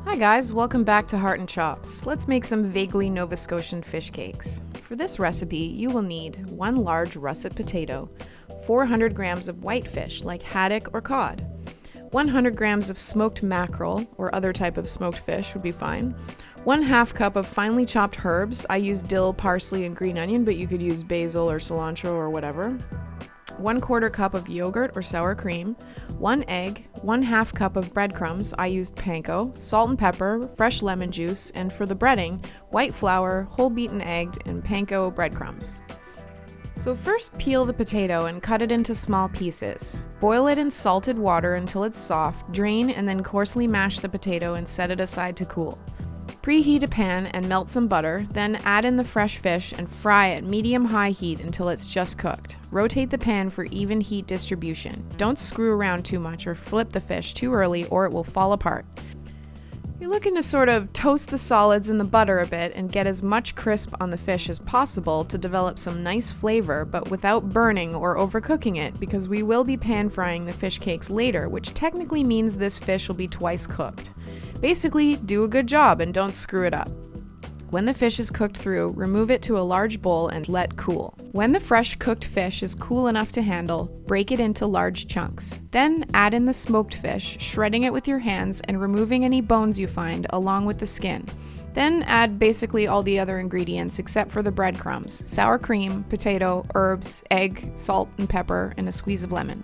Hi guys, welcome back to Heart and Chops. Let's make some vaguely Nova Scotian fish cakes. For this recipe, you will need 1 large russet potato, 400 grams of white fish like haddock or cod, 100 grams of smoked mackerel or other type of smoked fish would be fine, 1/2 cup of finely chopped herbs. I use dill, parsley, and green onion, but you could use basil or cilantro or whatever. 1/4 cup of yogurt or sour cream, 1 egg, 1/2 cup of breadcrumbs. I used Panko, salt and pepper, fresh lemon juice, and for the breading, white flour, whole beaten egg, and Panko breadcrumbs. So first peel the potato and cut it into small pieces. Boil it in salted water until it's soft, drain, and then coarsely mash the potato and set it aside to cool. Preheat a pan and melt some butter, then add in the fresh fish and fry at medium-high heat until it's just cooked. Rotate the pan for even heat distribution. Don't screw around too much or flip the fish too early or it will fall apart. You're looking to sort of toast the solids in the butter a bit and get as much crisp on the fish as possible to develop some nice flavor, but without burning or overcooking it, because we will be pan frying the fish cakes later, which technically means this fish will be twice cooked. Basically, do a good job and don't screw it up. When the fish is cooked through, remove it to a large bowl and let cool. When the fresh cooked fish is cool enough to handle, break it into large chunks. Then add in the smoked fish, shredding it with your hands and removing any bones you find along with the skin. Then add basically all the other ingredients except for the breadcrumbs, sour cream, potato, herbs, egg, salt and pepper, and a squeeze of lemon.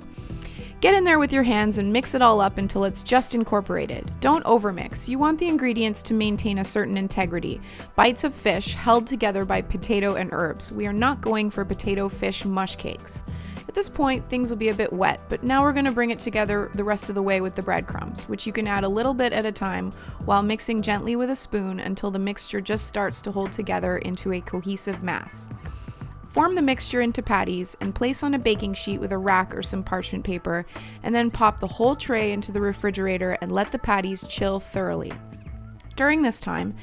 Get in there with your hands and mix it all up until it's just incorporated. Don't overmix. You want the ingredients to maintain a certain integrity. Bites of fish held together by potato and herbs. We are not going for potato fish mush cakes. At this point, things will be a bit wet, but now we're going to bring it together the rest of the way with the breadcrumbs, which you can add a little bit at a time while mixing gently with a spoon until the mixture just starts to hold together into a cohesive mass. Form the mixture into patties and place on a baking sheet with a rack or some parchment paper, and then pop the whole tray into the refrigerator and let the patties chill thoroughly. During this time,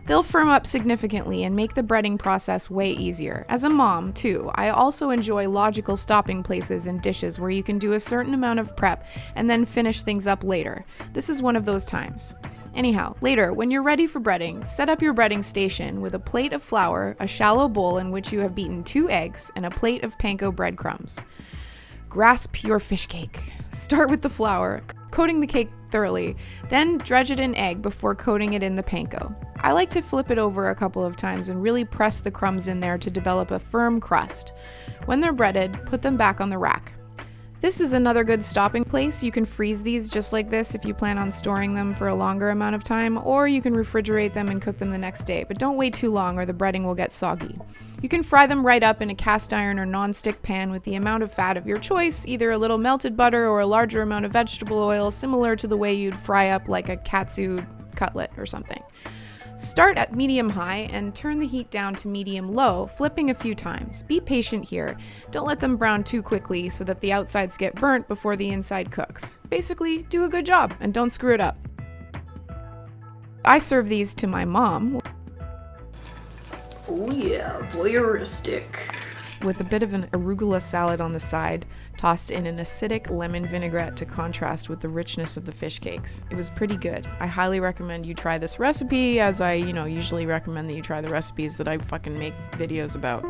they'll firm up significantly and make the breading process way easier. As a mom, too, I also enjoy logical stopping places in dishes where you can do a certain amount of prep and then finish things up later. This is one of those times. Anyhow, later, when you're ready for breading, set up your breading station with a plate of flour, a shallow bowl in which you have beaten 2 eggs, and a plate of panko breadcrumbs. Grasp your fish cake. Start with the flour, coating the cake thoroughly, then dredge it in egg before coating it in the panko. I like to flip it over a couple of times and really press the crumbs in there to develop a firm crust. When they're breaded, put them back on the rack. This is another good stopping place. You can freeze these just like this if you plan on storing them for a longer amount of time, or you can refrigerate them and cook them the next day, but don't wait too long or the breading will get soggy. You can fry them right up in a cast iron or non-stick pan with the amount of fat of your choice, either a little melted butter or a larger amount of vegetable oil, similar to the way you'd fry up like a katsu cutlet or something. Start at medium-high and turn the heat down to medium-low, flipping a few times. Be patient here. Don't let them brown too quickly so that the outsides get burnt before the inside cooks. Basically, do a good job and don't screw it up. I serve these to my mom. Oh yeah, voyeuristic. With a bit of an arugula salad on the side, tossed in an acidic lemon vinaigrette to contrast with the richness of the fish cakes. It was pretty good. I highly recommend you try this recipe, as I, usually recommend that you try the recipes that I fucking make videos about.